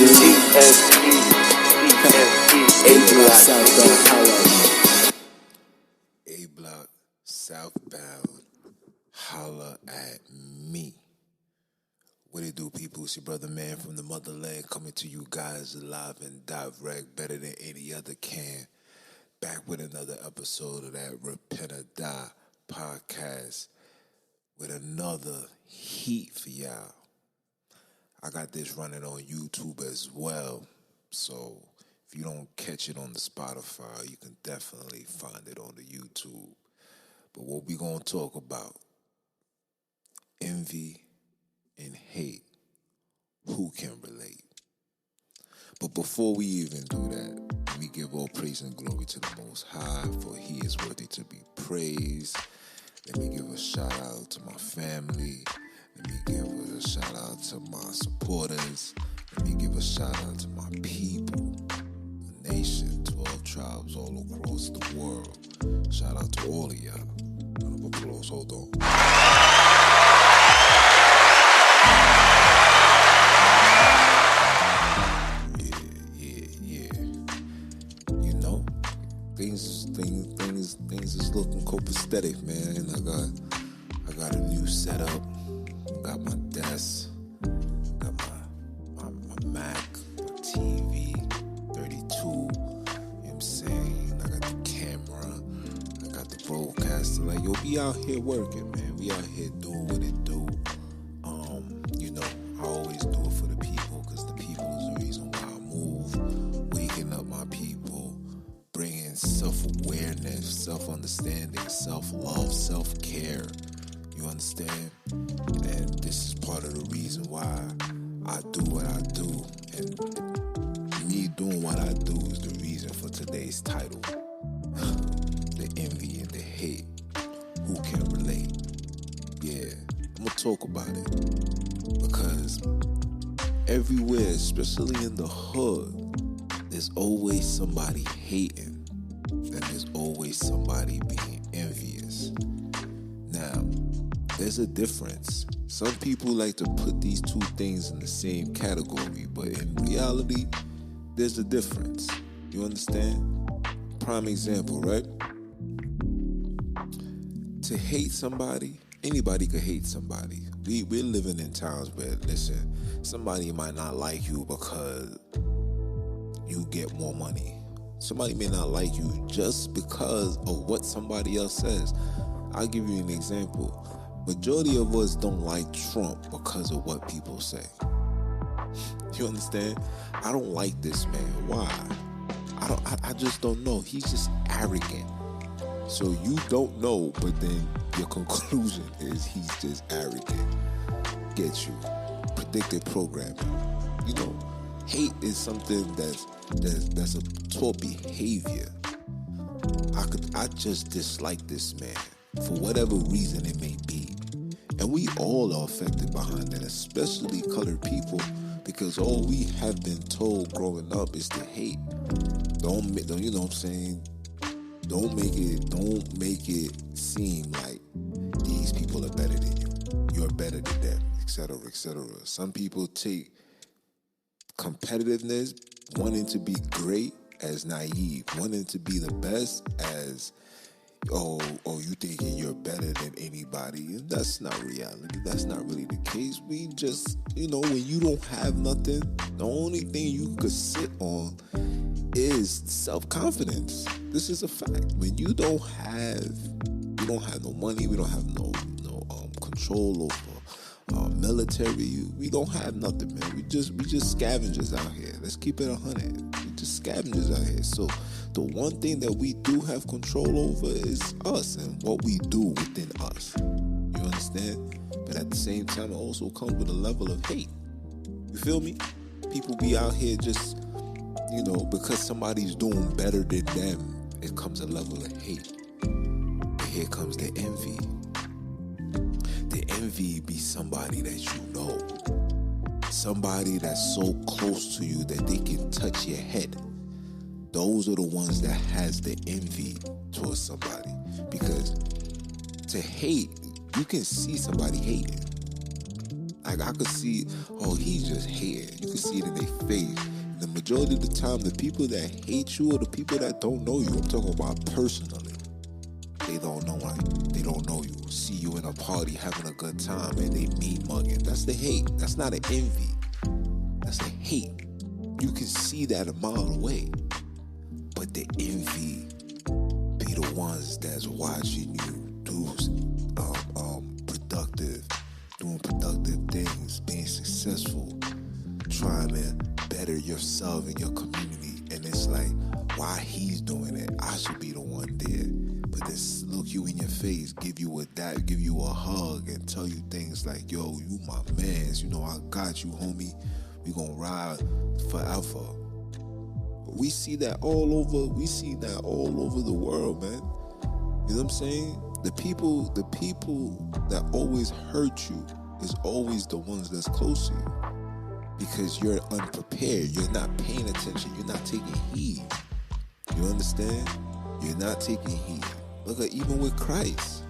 A Block Southbound, holla at me. What it do, people? It's your brother man from the motherland coming to you guys live and direct, better than any other can. Back with another episode of that Repent or Die podcast with another heat for y'all. I got this running on YouTube as well, so if you don't catch it on the Spotify, you can definitely find it on the YouTube. But what we gonna talk about? Envy and hate. Who can relate? But before we even do that, let me give all praise and glory to the Most High, for He is worthy to be praised. Let me give a shout out to my family. Let me give a shout out to my supporters. Let me give a shout out to my people, the nation, 12 tribes all across the world. Shout out to all of y'all. Round of applause. Hold on. Yeah. You know, things is looking copacetic, man. I got a new setup. Got my desk, got my Mac, my TV, 32, you know what I'm saying? I got the camera, I got the broadcaster. Like, yo, we out here working, man. We out here doing what it do. You know, I always do it for the people, because the people is the reason why I move, waking up my people, bringing self-awareness, self-understanding, self-love, self-care. You understand? And this is part of the reason why I do what I do. And me doing what I do is the reason for today's title. The envy and the hate. Who can relate? Yeah, I'm going to talk about it. Because everywhere, especially in the hood, there's always somebody hating. And there's always somebody being envious. Now, there's a difference. Some people like to put these two things in the same category, but in reality, there's a difference. You understand? Prime example, right? To hate somebody, anybody could hate somebody. We're living in times where, listen, somebody might not like you because you get more money. Somebody may not like you just because of what somebody else says. I'll give you an example. Majority of us don't like Trump because of what people say. You understand? I don't like this man. Why? I just don't know. He's just arrogant. So you don't know, but then your conclusion is he's just arrogant. Get you. Predictive programming. You know, hate is something that's a taught behavior. I just dislike this man for whatever reason it may be. And we all are affected behind that, especially colored people, because all we have been told growing up is to hate. Don't you know what I'm saying? Don't make it seem like these people are better than you. You're better than them, etc., etc. Some people take competitiveness, wanting to be great, as naive, wanting to be the best as you thinking you're better than anybody. That's not reality. That's not really the case. We just, when you don't have nothing, the only thing you could sit on is self-confidence. This is a fact. When you don't have no money, we don't have no control over military. We don't have nothing, man. We just scavengers out here. Let's keep it 100. We just scavengers out here. So the one thing that we do have control over is us and what we do within us. You understand? But at the same time, it also comes with a level of hate. You feel me? People be out here just, because somebody's doing better than them, it comes a level of hate. And here comes the envy. The envy be somebody that you know. Somebody that's so close to you that they can touch your head. Those are the ones that has the envy towards somebody. Because to hate, you can see somebody hating. Like, I could see, oh, he's just hating. You can see it in their face. The majority of the time, the people that hate you or the people that don't know you, I'm talking about personally, they don't know they don't know you. See you in a party having a good time and they mean mugging. That's the hate. That's not an envy. That's the hate. You can see that a mile away. But the envy be the ones that's watching you doing productive things, being successful, trying to better yourself and your community. And it's like, why he's doing it, I should be the one there. But this look you in your face, give you a hug and tell you things like, yo, you my mans, I got you, homie. We gonna ride forever. We see that all over the world, man. You know what I'm saying? The people that always hurt you is always the ones that's close to you. Because you're unprepared. You're not paying attention. You're not taking heed. You understand? You're not taking heed. Look at even with Christ.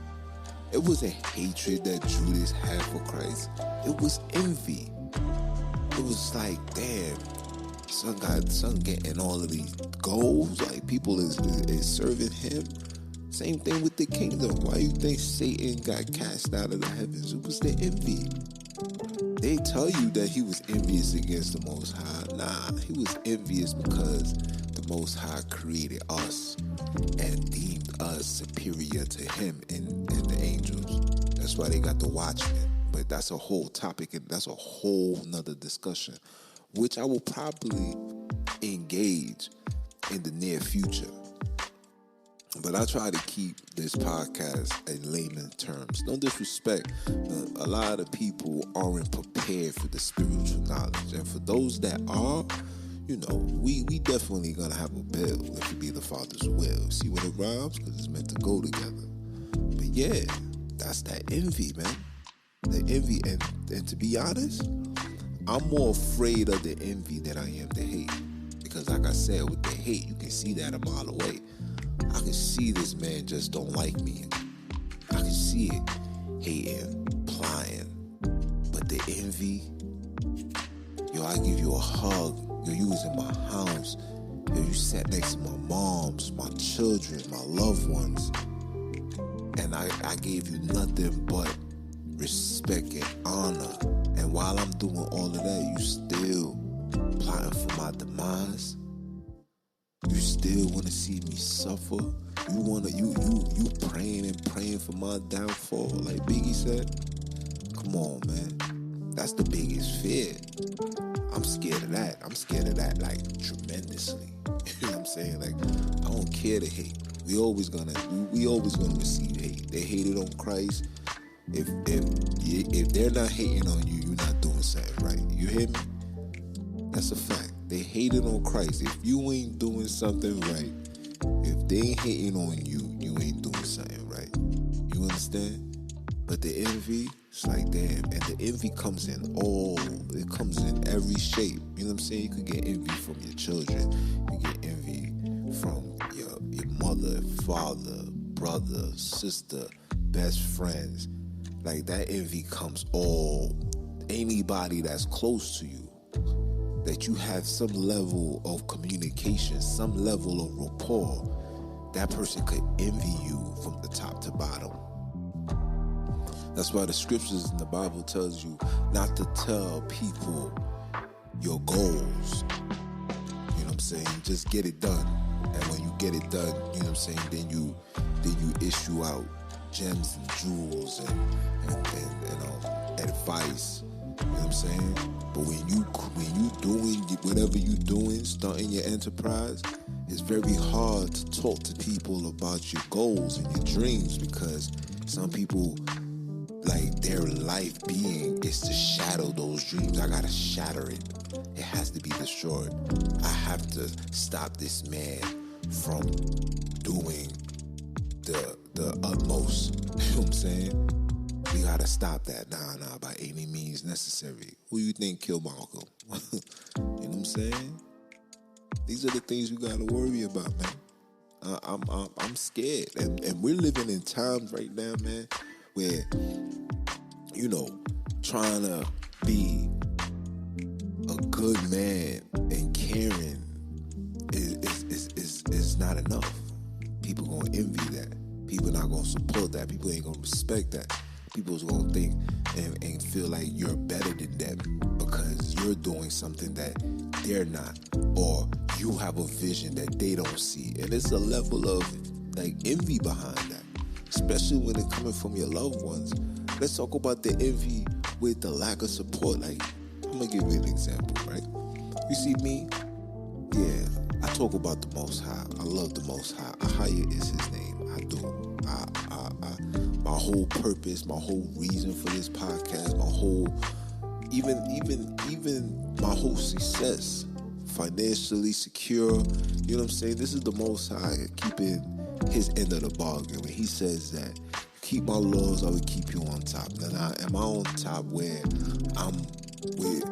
It wasn't hatred that Judas had for Christ. It was envy. It was like, damn, son getting all of these goals. Like, people is serving him. Same thing with the kingdom. Why you think Satan got cast out of the heavens? It was the envy. They tell you that he was envious against the Most High. Nah, he was envious because the Most High created us and deemed us superior to him and the angels. That's why they got the Watchmen. But that's a whole topic, and that's a whole nother discussion, which I will probably engage in the near future. But I try to keep this podcast in layman terms. No disrespect, but a lot of people aren't prepared for the spiritual knowledge. And for those that are, we definitely gonna have a bill if it be the Father's will. See when it rhymes? Because it's meant to go together. But yeah, that's that envy, man. The envy, and to be honest, I'm more afraid of the envy than I am the hate. Because like I said, with the hate, you can see that a mile away. I can see this man just don't like me. I can see it hating, plying. But the envy, yo, I give you a hug. Yo, you was in my house. Yo, you sat next to my moms, my children, my loved ones. And I gave you nothing but respect and honor. And while I'm doing all of that, you still plotting for my demise. You still want to see me suffer. You praying and praying for my downfall, like Biggie said. Come on, man. That's the biggest fear. I'm scared of that. I'm scared of that, like, tremendously. You know what I'm saying? Like, I don't care to hate. We always gonna receive hate. They hated on Christ. If they're not hating on you, you're not doing something right. You hear me? That's a fact. They hated on Christ. If you ain't doing something right, if they ain't hating on you, you ain't doing something right. You understand? But the envy, it's like, damn. And the envy comes in every shape. You know what I'm saying? You could get envy from your children. You get envy from your mother, father, brother, sister, best friends. Like, that envy comes anybody that's close to you. That you have some level of communication, some level of rapport, that person could envy you from the top to bottom. That's why the scriptures in the Bible tells you not to tell people your goals. You know what I'm saying? Just get it done. And when you get it done, you know what I'm saying, then you issue out gems and jewels and advice. You know what I'm saying? But when you doing whatever you doing, starting your enterprise, it's very hard to talk to people about your goals and your dreams, because some people, like, their life being is to shadow those dreams. I gotta shatter it. It has to be destroyed. I have to stop this man from doing the utmost. You know what I'm saying? We gotta stop that. Nah, by any means necessary. Who you think killed Malcolm? You know what I'm saying? These are the things you gotta worry about, man. I'm scared, and we're living in times right now, man, where trying to be a good man and caring is not enough. People gonna envy that. People not gonna support that. People ain't gonna respect that. People's gonna think and feel like you're better than them because you're doing something that they're not, or you have a vision that they don't see. And it's a level of like envy behind that, especially when it's coming from your loved ones. Let's talk about the envy with the lack of support. Like, I'm gonna give you an example, right? You see me? Yeah, I talk about the Most High. I love the Most High. Ahaya is his name. I do. My whole purpose, my whole reason for this podcast, my whole, even my whole success, financially secure, you know what I'm saying? This is the Most High keeping his end of the bargain. When he says that, keep my laws, I will keep you on top. Now, am I on top where I'm with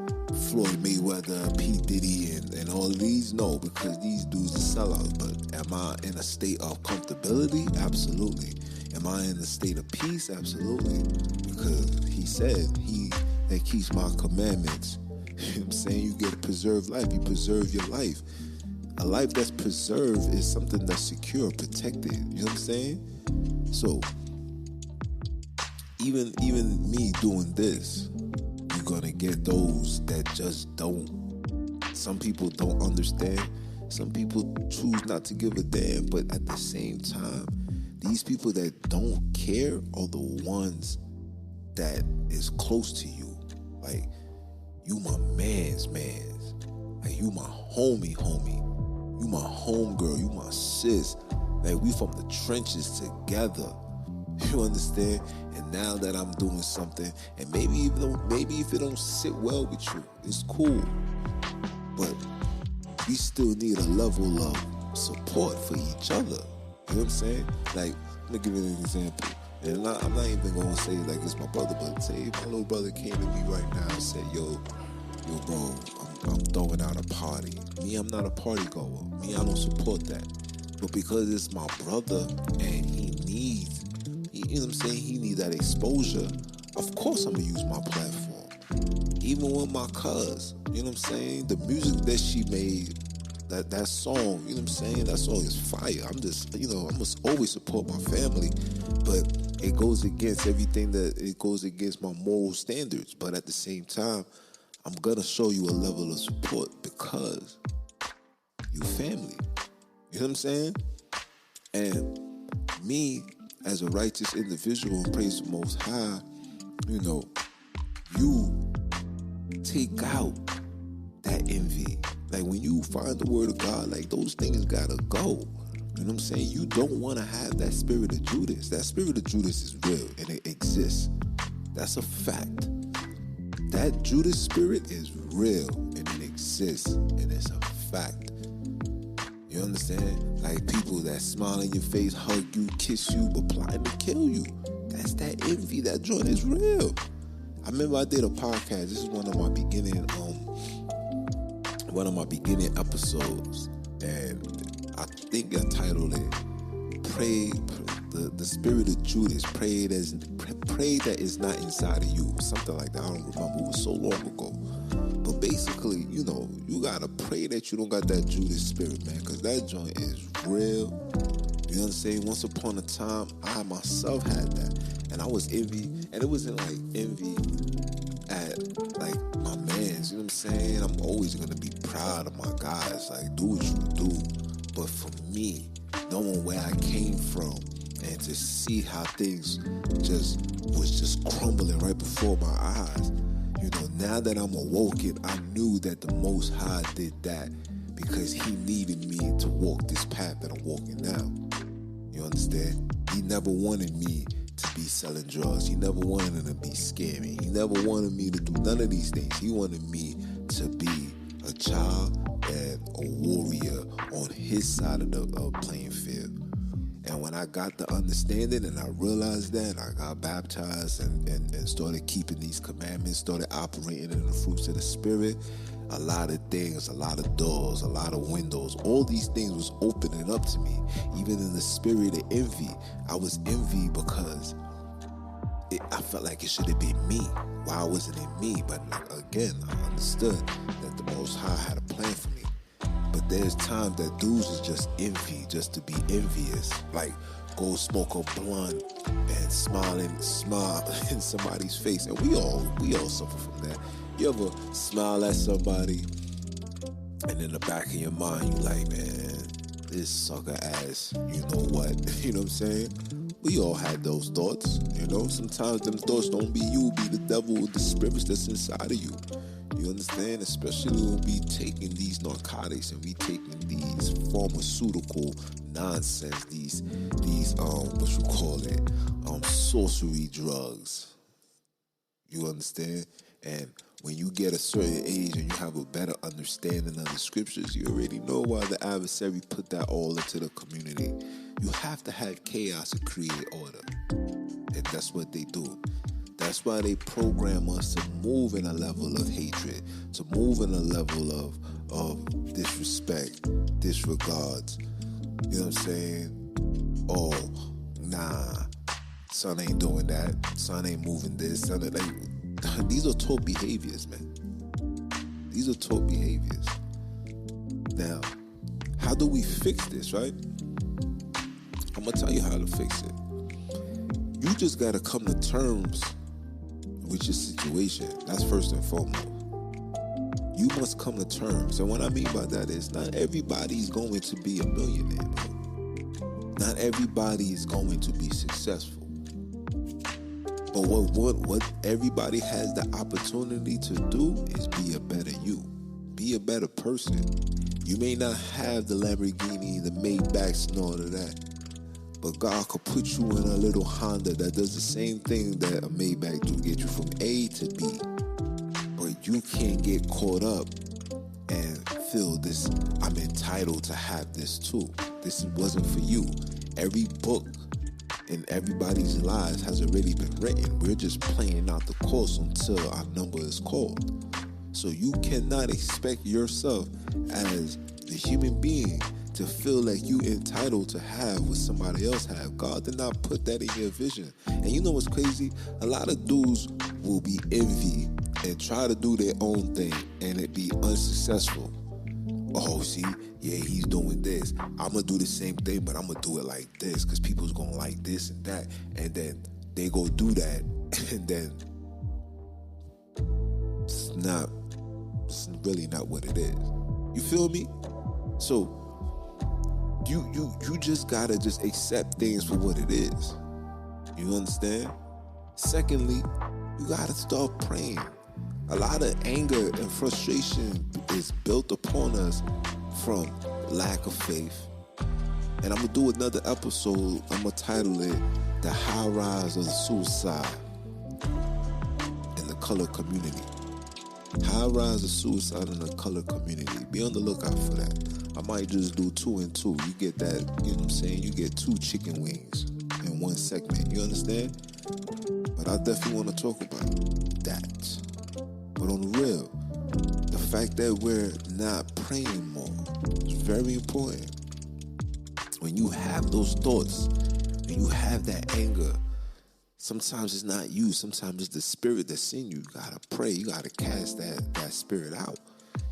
Floyd Mayweather, P. Diddy, and all of these? No, because these dudes are sellouts. But am I in a state of comfortability? Absolutely. Am I in a state of peace? Absolutely. Because he said, he that keeps my commandments. You know what I'm saying? You get a preserved life. You preserve your life. A life that's preserved is something that's secure, protected. You know what I'm saying? So, even me doing this, you're gonna get those that just don't. Some people don't understand. Some people choose not to give a damn. But at the same time, these people that don't care are the ones that is close to you. Like, you my man's. Like, you my homie. You my homegirl. You my sis. Like, we from the trenches together. You understand? And now that I'm doing something, and maybe if it don't sit well with you, it's cool. But we still need a level of support for each other. You know what I'm saying? Like, I'm gonna give you an example. And I'm not even gonna say like it's my brother, but say if my little brother came to me right now and said, yo bro, I'm throwing out a party. Me, I'm not a party goer. Me, I don't support that. But because it's my brother and he needs, you know what I'm saying, he needs that exposure, of course I'm gonna use my platform. Even with my cuz, you know what I'm saying? The music that she made, that song, you know what I'm saying? That song is fire. I'm just, I must always support my family, but it goes against everything it goes against my moral standards. But at the same time, I'm gonna show you a level of support because you family. You know what I'm saying? And me, as a righteous individual and praise the Most High, you take out that envy. Like, when you find the word of God, like, those things gotta go. You know what I'm saying? You don't want to have that spirit of Judas. That spirit of Judas is real and it exists. That's a fact. That Judas spirit is real and it exists and it's a fact. You understand? Like, people that smile in your face, hug you, kiss you, but plotting to kill you. That's that envy. That joint is real. I remember I did a podcast. This is one of my beginning episodes, and I think I titled it "Pray." The spirit of Judas, pray that is not inside of you, something like that. I don't remember. It was so long ago. But basically, you gotta pray that you don't got that Judas spirit, man, because that joint is real. You know what I'm saying? Once upon a time, I myself had that, and I was envy, and it wasn't like envy at like my mans. You know what I'm saying? I'm always gonna be proud of my guys. Like, do what you do. But for me, knowing where I came from, and to see how things was just crumbling right before my eyes. Now that I'm awoken, I knew that the Most High did that because he needed me to walk this path that I'm walking now. You understand? He never wanted me to be selling drugs. He never wanted me to be scamming. He never wanted me to do none of these things. He wanted me to be a child and a warrior on his side of the playing field. And when I got the understanding and I realized that, I got baptized and started keeping these commandments, started operating in the fruits of the Spirit, a lot of things, a lot of doors, a lot of windows, all these things was opening up to me. Even in the spirit of envy, I was envy because I felt like it should have been me. Why wasn't it me? But like, again, I understood that the Most High had a plan for me. But there's times that dudes is just envy, just to be envious. Like, go smoke a blunt and smile in somebody's face. And we all suffer from that. You ever smile at somebody and in the back of your mind you like, man, this sucker ass, you know what? You know what I'm saying? We all had those thoughts, you know? Sometimes them thoughts don't be you, be the devil, the spirits that's inside of you. You understand? Especially when we taking these narcotics and we taking these pharmaceutical nonsense, these what you call it, sorcery drugs. You understand? And when you get a certain age and you have a better understanding of the scriptures, you already know why the adversary put that all into the community. You have to have chaos to create order. And that's what they do. That's why they program us to move in a level of hatred, to move in a level of disrespect, disregards. You know what I'm saying? Oh, nah, son ain't doing that. Son ain't moving this. Son ain't like, these are taught behaviors, man. These are taught behaviors. Now, how do we fix this, right? I'm going to tell you how to fix it. You just got to come to terms with your situation. That's first and foremost. You must come to terms. And what I mean by that is not everybody's going to be a millionaire, bro. Not everybody is going to be successful. But what everybody has the opportunity to do is be a better you. Be a better person. You may not have the Lamborghini, the Maybachs and all of that. But God could put you in a little Honda that does the same thing that a Maybach do, get you from A to B. But you can't get caught up and feel this, I'm entitled to have this too. This wasn't for you. Every book in everybody's lives has already been written. We're just playing out the course until our number is called. So you cannot expect yourself as the human being to feel like you entitled to have what somebody else have. God did not put that in your vision. And you know what's crazy? A lot of dudes will be envy and try to do their own thing and it be unsuccessful. Oh, see, yeah, he's doing this. I'm going to do the same thing, but I'm going to do it like this because people's going to like this and that. And then they go do that. And then it's really not what it is. You feel me? So you just got to just accept things for what it is. You understand? Secondly, you got to start praying. A lot of anger and frustration is built upon us from lack of faith. And I'm going to do another episode. I'm going to title it The High Rise of the Suicide in the Color Community. High Rise of Suicide in the Color Community. Be on the lookout for that. I might just do 2 and 2. You get that, you know what I'm saying? You get 2 chicken wings in one segment. You understand? But I definitely want to talk about that. But on the real, the fact that we're not praying more is very important. When you have those thoughts, when you have that anger, sometimes it's not you. Sometimes it's the spirit that's in you. You got to pray. You got to cast that spirit out.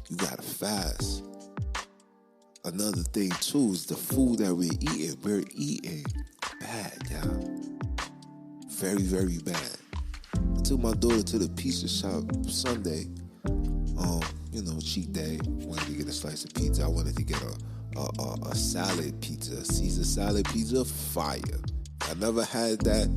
You got to fast. Another thing, too, is the food that we're eating. We're eating bad, y'all. Very, very bad. I took my daughter to the pizza shop Sunday. Cheat day. Wanted to get a slice of pizza. I wanted to get a salad pizza. Caesar salad pizza, fire. I never had that.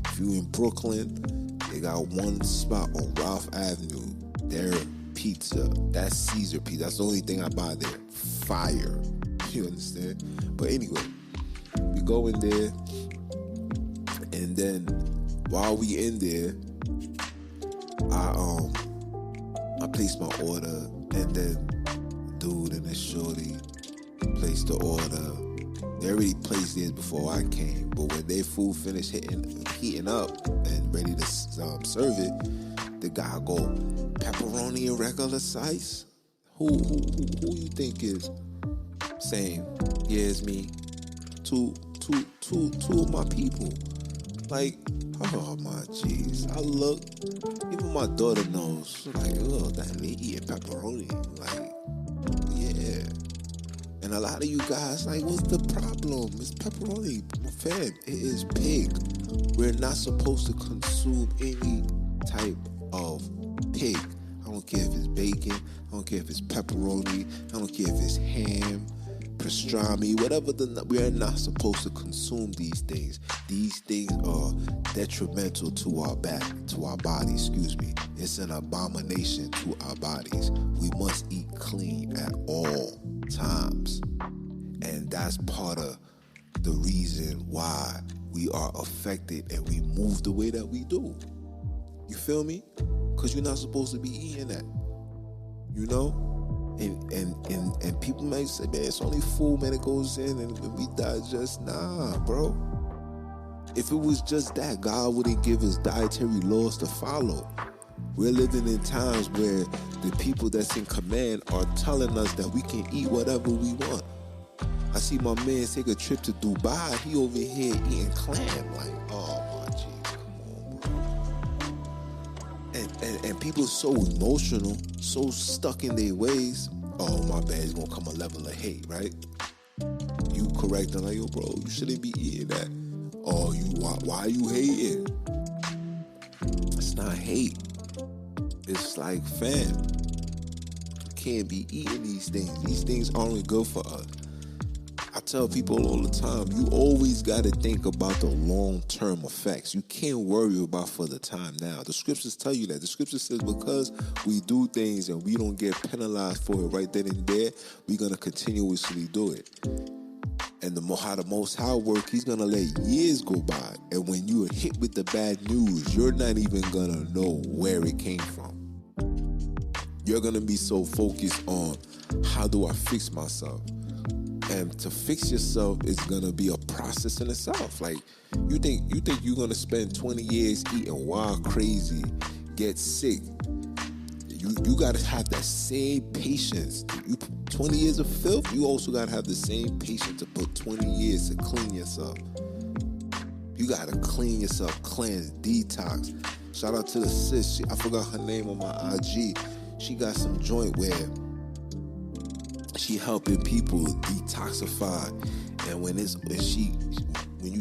If you in Brooklyn, they got one spot on Ralph Avenue. Their pizza, that's Caesar pizza. That's the only thing I buy there. Fire. You understand? But anyway, we go in there, and then while we in there, I placed my order, and then dude and this shorty placed the order. They already placed theirs before I came, but when their food finished heating up and ready to serve it, the guy go, pepperoni and regular size? Who you think is saying, yeah, it's me? Two of my people. Like, oh my jeez. I look, even my daughter knows. She's like, oh, that they eating pepperoni. Like, yeah. And a lot of you guys, like, what's the problem? It's pepperoni. Fam, it is pig. We're not supposed to consume any type of pig. I don't care if it's bacon. I don't care if it's pepperoni. I don't care if it's ham, pastrami, whatever. We are not supposed to consume these things. These things are detrimental to our body. Excuse me. It's an abomination to our bodies. We must eat clean at all times, and that's part of the reason why we are affected and we move the way that we do. You feel me? Because you're not supposed to be eating that. You know? And people might say, man, it's only food, man, it goes in and we digest. Nah, bro. If it was just that, God wouldn't give us dietary laws to follow. We're living in times where the people that's in command are telling us that we can eat whatever we want. I see my man take a trip to Dubai. He over here eating clam. Like, oh my jeez, come on, bro. And people so emotional, so stuck in their ways. Oh, my bad, it's gonna come a level of hate, right? You correct them like, yo, bro, you shouldn't be eating that. Oh, why are you hating? It's not hate. It's like, fam, you can't be eating these things. These things aren't good for us. I tell people all the time, you always got to think about the long-term effects. You can't worry about for the time now. The scriptures tell you that. The scripture says because we do things and we don't get penalized for it right then and there, we're going to continuously do it. And how the Most High work, he's going to let years go by. And when you are hit with the bad news, you're not even going to know where it came from. You're going to be so focused on how do I fix myself? And to fix yourself is gonna be a process in itself. Like, you think you're gonna spend 20 years eating wild, crazy, get sick. You gotta have that same patience. 20 years of filth, you also gotta have the same patience to put 20 years to clean yourself. You gotta clean yourself, cleanse, detox. Shout out to the sis. I forgot her name on my IG. She got some joint where she helping people detoxify, and when you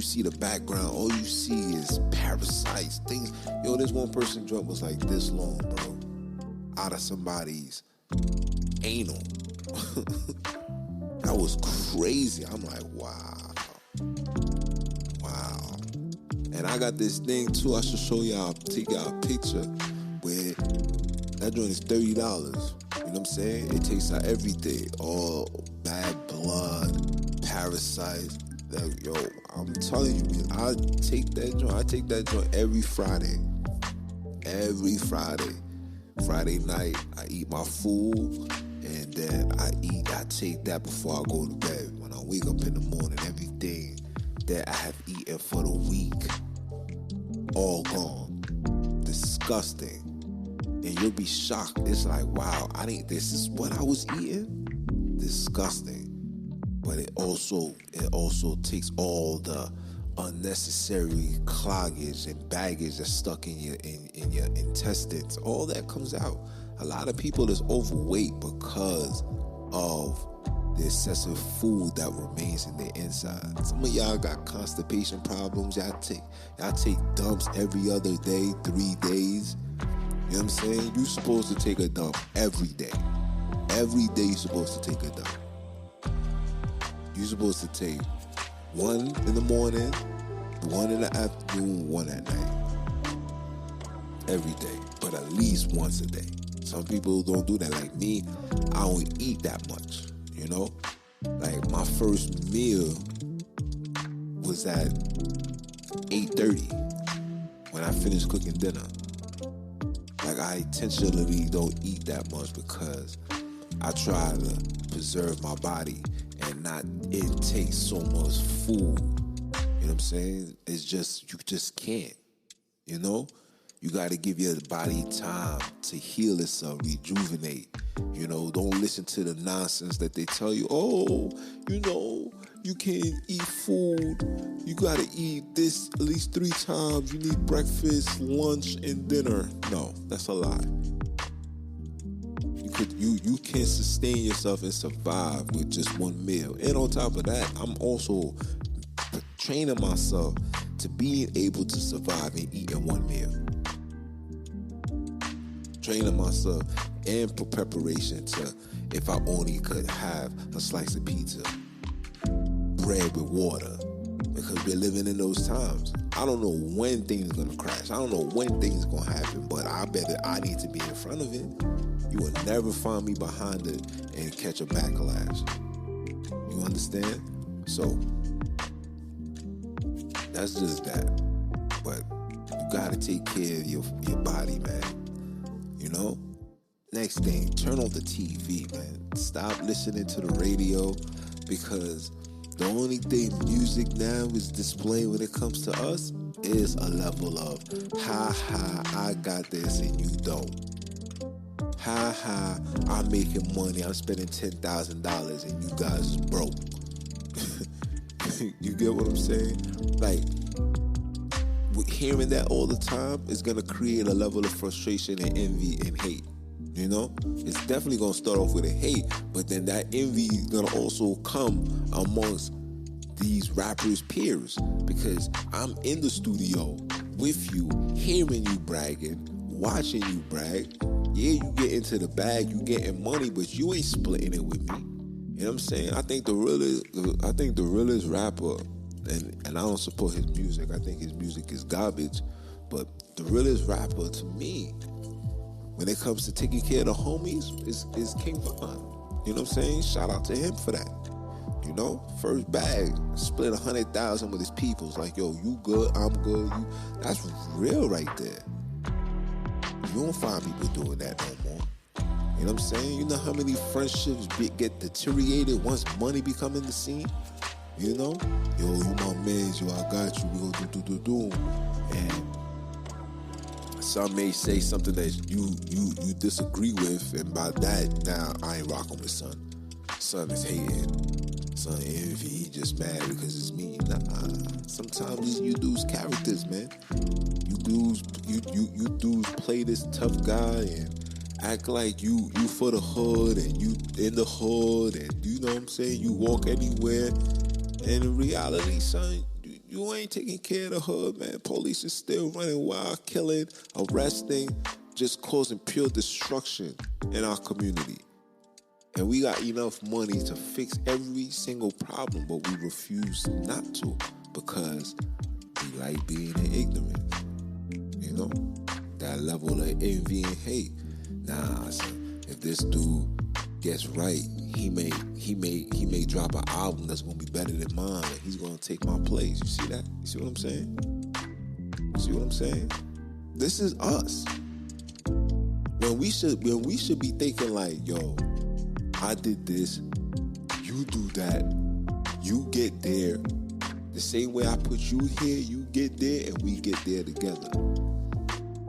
see the background, all you see is parasites, things. Yo, this one person joint was like this long, bro, out of somebody's anal. That was crazy. I'm like, wow. And I got this thing too. I should show y'all, take y'all a picture where that joint is $30. You know what I'm saying? It takes out everything. All bad blood, parasites. Yo, I'm telling you, man, I take that joint every Friday. Every Friday. Friday night, I eat my food, and then I take that before I go to bed. When I wake up in the morning, everything that I have eaten for the week, all gone. Disgusting. And you'll be shocked. It's like, wow, this is what I was eating? Disgusting. But it also takes all the unnecessary cloggage and baggage that's stuck in your intestines. All that comes out. A lot of people is overweight because of the excessive food that remains in their inside. Some of y'all got constipation problems. Y'all take dumps every other day, 3 days. You know what I'm saying? You're supposed to take a dump every day. Every day you're supposed to take a dump. You're supposed to take one in the morning, one in the afternoon, one at night. Every day, but at least once a day. Some people don't do that. Like me, I don't eat that much, you know? Like my first meal was at 8:30 when I finished cooking dinner. Like I intentionally don't eat that much because I try to preserve my body and not intake so much food. You know what I'm saying? It's just, you just can't, you know? You got to give your body time to heal itself, rejuvenate. You know, don't listen to the nonsense that they tell you. Oh, you know, you can't eat food. You got to eat this at least 3 times. You need breakfast, lunch, and dinner. No, that's a lie. You can't sustain yourself and survive with just one meal. And on top of that, I'm also training myself to being able to survive and eat in one meal. Training myself and for preparation to, if I only could have a slice of pizza, bread with water, because we're living in those times. I don't know when things are gonna crash. I don't know when things are gonna happen, but I bet that I need to be in front of it. You will never find me behind it and catch a backlash. You understand? So that's just that. But you gotta take care of your body, man. You know? Next thing, turn on the TV, man. Stop listening to the radio, because the only thing music now is displaying when it comes to us is a level of, I got this and you don't. I'm making money, I'm spending $10,000 and you guys is broke. You get what I'm saying? Like, hearing that all the time is going to create a level of frustration and envy and hate. You know, it's definitely going to start off with a hate, but then that envy is going to also come amongst these rappers' peers, because I'm in the studio with you, hearing you bragging, watching you brag. Yeah, you get into the bag, you getting money, but you ain't splitting it with me. You know what I'm saying? I think the realest rapper, and I don't support his music. I think his music is garbage, but the realest rapper to me, when it comes to taking care of the homies, is King Von. You know what I'm saying? Shout out to him for that. You know, first bag, split 100,000 with his peoples. Like, yo, you good, I'm good. That's real right there. You don't find people doing that no more. You know what I'm saying? You know how many friendships get deteriorated once money become in the scene? You know? Yo, you my mans, yo, I got you. We gonna do. And some may say something that you disagree with, and by that, now I ain't rocking with son. Son is hating. Son envy. He just mad because it's me. Nah. Sometimes you dudes characters, man. You dudes play this tough guy and act like you for the hood and you in the hood, and you know what I'm saying? You walk anywhere. And in reality, son, you ain't taking care of the hood, man. Police is still running wild, killing, arresting, just causing pure destruction in our community. And we got enough money to fix every single problem, but we refuse not to, because we like being in ignorance. You know? That level of envy and hate. Nah, son, if this dude gets right, he may drop an album that's gonna be better than mine, and he's gonna take my place. You see that? You see what I'm saying? You see what I'm saying? This is us. When we should be thinking like, yo, I did this, you do that, you get there. The same way I put you here, you get there, and we get there together.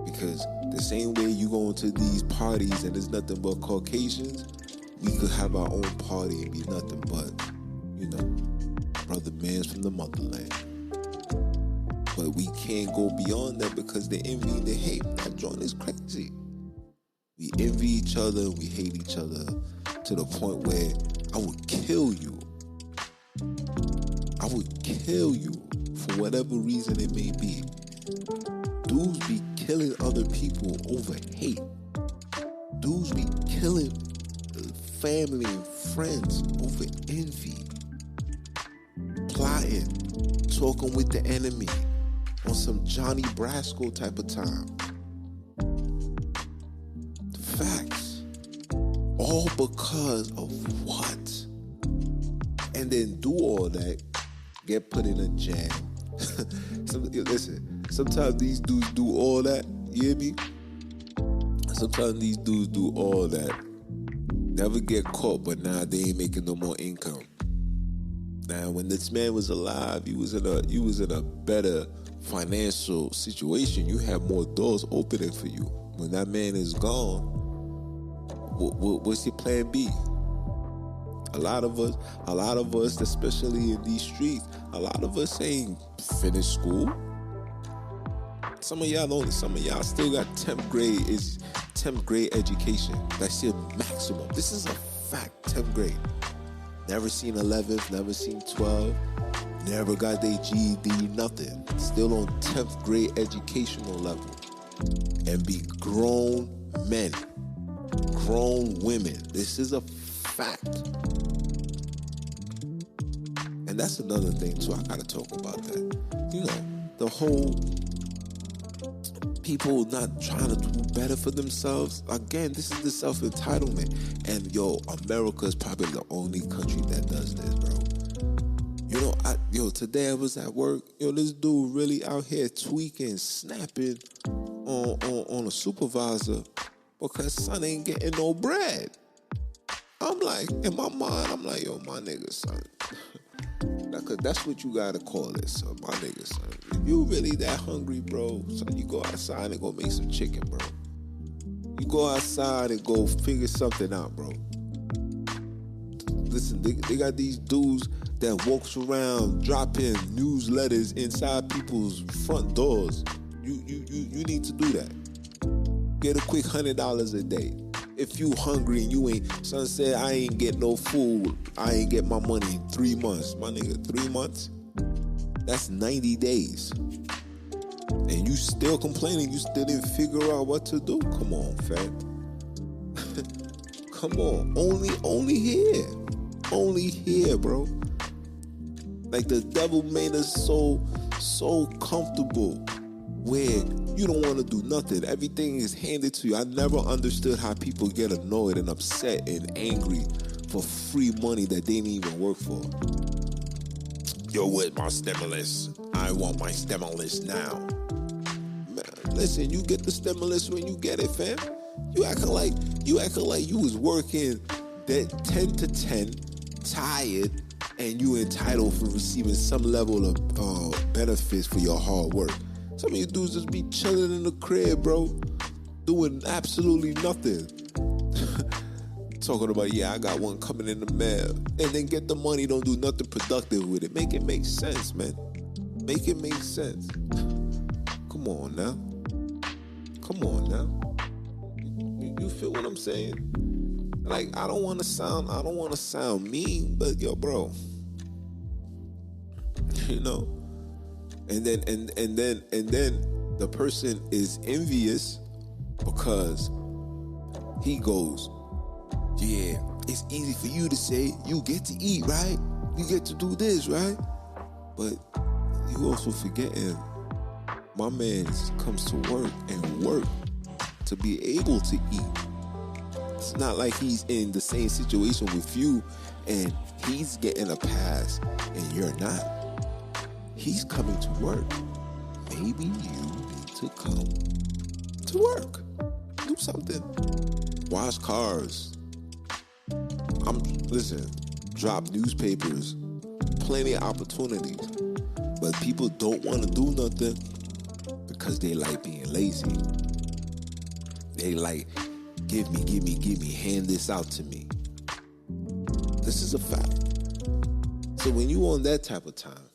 Because the same way you go into these parties and there's nothing but Caucasians, we could have our own party and be nothing but, you know, brother mans from the motherland. But we can't go beyond that because the envy and the hate, that joint is crazy. We envy each other and we hate each other to the point where I would kill you. I would kill you for whatever reason it may be. Dudes be killing other people over hate. Dudes be killing family and friends over envy. Plotting, talking with the enemy on some Johnny Brasco type of time. Facts. All because of what? And then do all that, get put in a jam. Listen, sometimes these dudes do all that, you hear me? Sometimes these dudes do all that, never get caught, but now they ain't making no more income. Now, when this man was alive, you was in a better financial situation, you have more doors opening for you. When that man is gone, what's your plan B? A lot of us, especially in these streets, a lot of us ain't finished school. Some of y'all still got 10th grade education. That's your maximum. This is a fact, 10th grade. Never seen 11th, never seen 12, never got their GED, nothing. Still on 10th grade educational level. And be grown men, grown women. This is a fact. And that's another thing too. I gotta talk about that. You know, the whole people not trying to do better for themselves. Again, this is the self-entitlement. And America is probably the only country that does this, bro. You know, today I was at work. This dude really out here tweaking, snapping on a supervisor because son ain't getting no bread. I'm like, in my mind, I'm like, my nigga, son. Cause that's what you gotta call it, son. My nigga, son. If you really that hungry, bro, son, you go outside and go make some chicken, bro. You go outside and go figure something out, bro. Listen, they got these dudes that walks around dropping newsletters inside people's front doors. You need to do that. Get a quick $100 a day. If you hungry and you ain't, son said, I ain't get no food, I ain't get my money in 3 months. My nigga, 3 months? That's 90 days. And you still complaining, you still didn't figure out what to do? Come on, fam. Come on. Only here, bro. Like the devil made us so comfortable where you don't want to do nothing. Everything is handed to you. I never understood how people get annoyed and upset and angry for free money that they didn't even work for. Yo, where's my stimulus? I want my stimulus now. Man, listen, you get the stimulus when you get it, fam. You acting like you was working that 10 to 10, tired, and you entitled for receiving some level of benefits for your hard work. Some of you dudes just be chilling in the crib, bro, doing absolutely nothing. Talking about, I got one coming in the mail. And then get the money, don't do nothing productive with it. Make it make sense, man. Make it make sense. Come on now. You feel what I'm saying? Like, I don't want to sound mean, but yo, bro. You know? And then the person is envious because he goes, yeah, it's easy for you to say you get to eat, right? You get to do this, right? But you also forgetting my man comes to work and work to be able to eat. It's not like he's in the same situation with you and he's getting a pass and you're not. He's coming to work. Maybe you need to come to work. Do something. Wash cars. Listen, drop newspapers. Plenty of opportunities. But people don't want to do nothing because they like being lazy. They like, give me, hand this out to me. This is a fact. So when you on that type of time,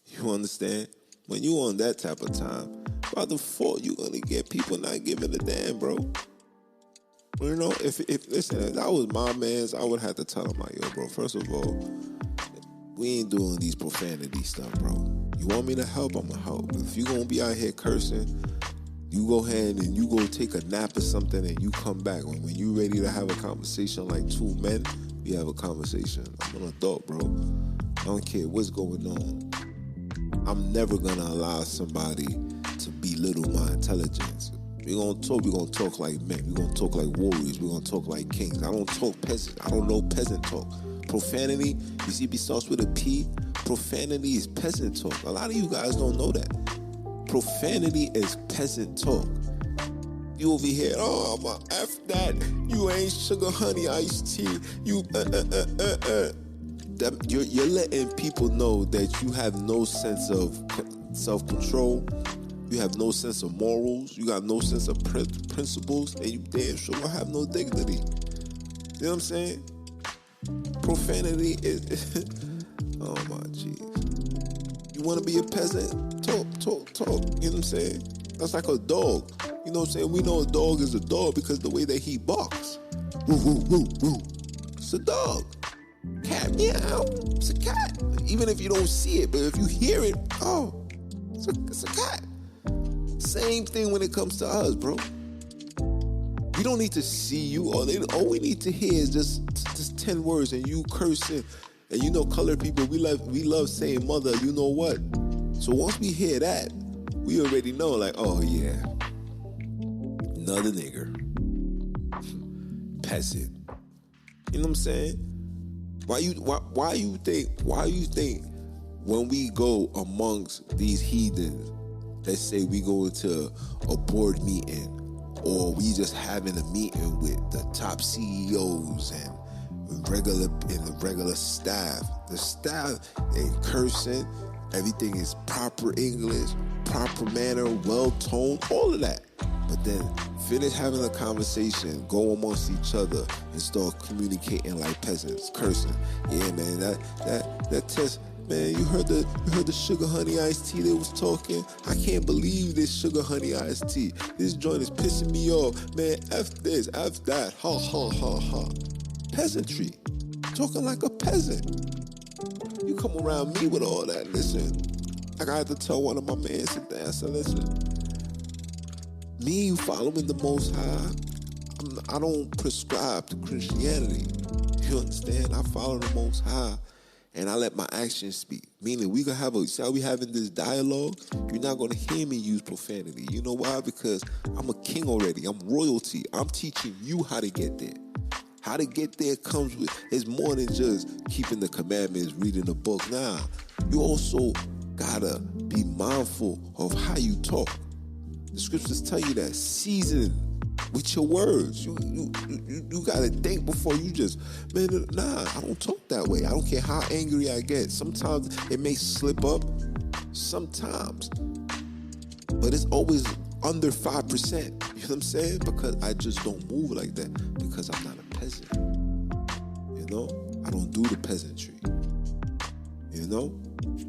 you understand? When you on that type of time, by default, you're going to get people not giving a damn, bro. You know, if that was my man's, I would have to tell him, like, yo, bro, first of all, we ain't doing these profanity stuff, bro. You want me to help, I'm going to help. If you going to be out here cursing, you go ahead and you go take a nap or something and you come back. When you ready to have a conversation like two men, we have a conversation. I'm an adult, bro. I don't care what's going on. I'm never going to allow somebody to belittle my intelligence. We're going to talk like men. We're going to talk like warriors. We're going to talk like kings. I don't talk peasant. I don't know peasant talk. Profanity, you see, it starts with a P. Profanity is peasant talk. A lot of you guys don't know that. Profanity is peasant talk. You over here, oh, I'm a F that. You ain't sugar, honey, iced tea. You, You're letting people know that you have no sense of self-control. You have no sense of morals. You got no sense of principles. And you damn sure don't have no dignity. You know what I'm saying? Profanity is... oh, my jeez. You want to be a peasant? Talk. You know what I'm saying? That's like a dog. You know what I'm saying? We know a dog is a dog because the way that he barks. Woo, woo, woo, woo. It's a dog. Cat meow. It's a cat. Even if you don't see it, but if you hear it, oh, it's a cat. Same thing when it comes to us, bro. We don't need to see you. All we need to hear is just 10 words and you cursing. And you know, colored people, we love saying mother, you know what? So once we hear that, we already know, like, oh yeah, another nigger, peasant. You know what I'm saying? Why you think when we go amongst these heathens, let's say we go into a board meeting, or we just having a meeting with the top CEOs and the regular staff. The staff ain't cursing. Everything is proper English, proper manner, well-toned, all of that. But then finish having a conversation, go amongst each other, and start communicating like peasants, cursing. Yeah, man, that test, man, you heard the sugar honey iced tea they was talking? I can't believe this sugar honey iced tea. This joint is pissing me off. Man, F this, F that, ha, ha, ha, ha. Peasantry. Talking like a peasant. You come around me with all that, listen. Like I had to tell one of my mans today, I said, listen, me following the Most High, I don't prescribe to Christianity. You understand? I follow the Most High and I let my actions speak. Meaning we gonna have see how we having this dialogue? You're not gonna hear me use profanity. You know why? Because I'm a king already. I'm royalty. I'm teaching you how to get there. How to get there comes with, it's more than just keeping the commandments, reading the book. Nah, you also gotta be mindful of how you talk. The scriptures tell you that. Season with your words. You gotta think before you just, man, nah, I don't talk that way. I don't care how angry I get. Sometimes it may slip up. Sometimes. But it's always under 5%. You know what I'm saying? Because I just don't move like that. Because I'm not a peasant. You know? I don't do the peasantry. You know?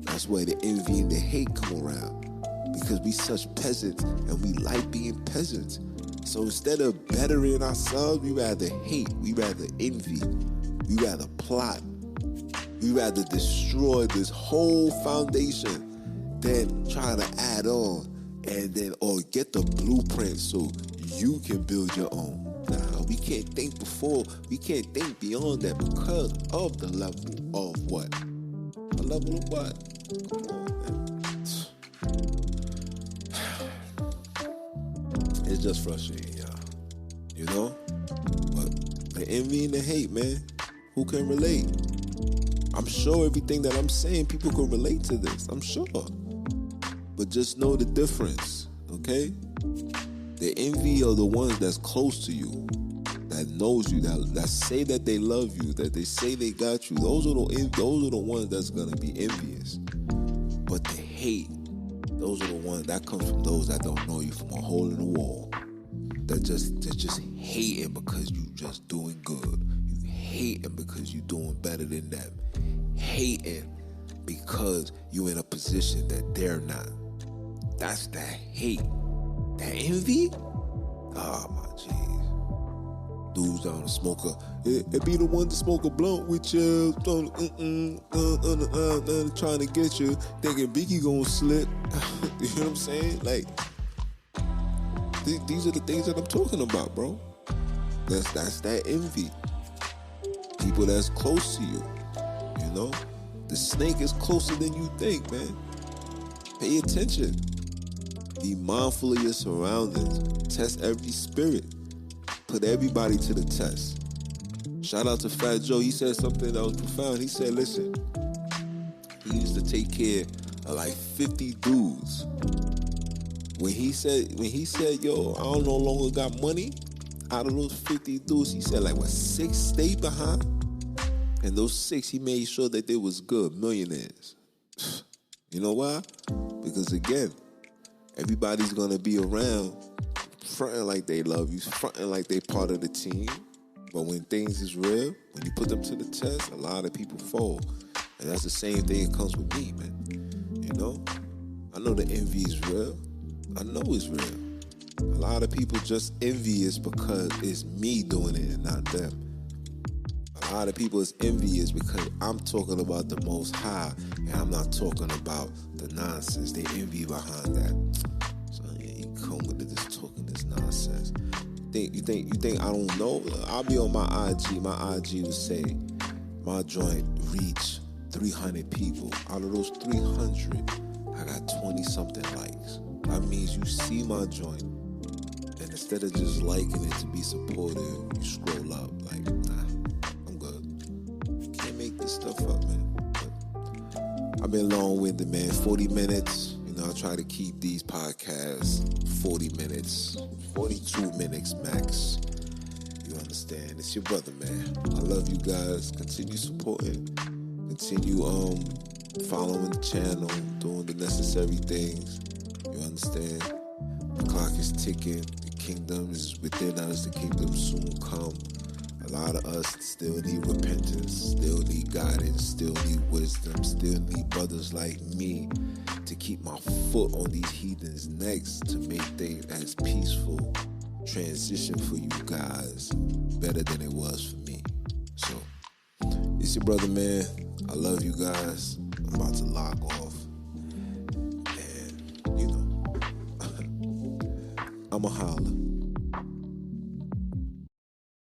That's where the envy and the hate come around. Because we such peasants and we like being peasants. So instead of bettering ourselves, we rather hate. We rather envy. We rather plot. We rather destroy this whole foundation than try to add on. And then, or get the blueprint so you can build your own. Nah, we can't think beyond that because of the level of what? A level of what? Come on, man. It's just frustrating, y'all. You know? But the envy and the hate, man, who can relate? I'm sure everything that I'm saying, people can relate to this. I'm sure. But just know the difference, okay? The envy are the ones that's close to you, that knows you, that say that they love you, that they say they got you. Those are the ones that's gonna be envious. But the hate, those are the ones that come from those that don't know you, from a hole in the wall. They're just hating because you just doing good. You hating because you doing better than them. Hating because you in a position that they're not. That's that hate. That envy? Oh my jeez. Dudes down to smoke it be the one to smoke a blunt with you, trying to get you, thinking Biggie gonna slip. You know what I'm saying? Like, these are the things that I'm talking about, bro. That's that envy. People that's close to you. You know? The snake is closer than you think, man. Pay attention. Be mindful of your surroundings. Test every spirit. Put everybody to the test. Shout out to Fat Joe. He said something that was profound. He said, listen, he used to take care of like 50 dudes. When he said, yo, I don't no longer got money, out of those 50 dudes, he said like, 6 stayed behind? And those 6, he made sure that they was good, millionaires. You know why? Because again, everybody's gonna be around fronting like they love you, fronting like they part of the team. But when things is real, when you put them to the test, a lot of people fold. And that's the same thing that comes with me, man. You know? I know the envy is real. I know it's real. A lot of people just envious because it's me doing it and not them. A lot of people is envious because I'm talking about the Most High and I'm not talking about the nonsense. They envy behind that. So yeah, you come with this talking this nonsense. You think I don't know? I'll be on my IG. My IG would say my joint reach 300 people. Out of those 300, I got 20 something likes. That means you see my joint, and instead of just liking it to be supportive, you scroll up like, nah, I'm good. You can't make this stuff up, man. But I've been long-winded, man. 40 minutes. You know, I try to keep these podcasts 40 minutes, 42 minutes max. You understand? It's your brother, man. I love you guys. Continue supporting. Continue following the channel, doing the necessary things. You understand? The clock is ticking. The kingdom is within us. The kingdom soon come. A lot of us still need repentance, still need guidance, still need wisdom, still need brothers like me to keep my foot on these heathens' necks to make things as peaceful transition for you guys better than it was for me. So, it's your brother, man. I love you guys. I'm about to log off. And, you know, I'ma holler.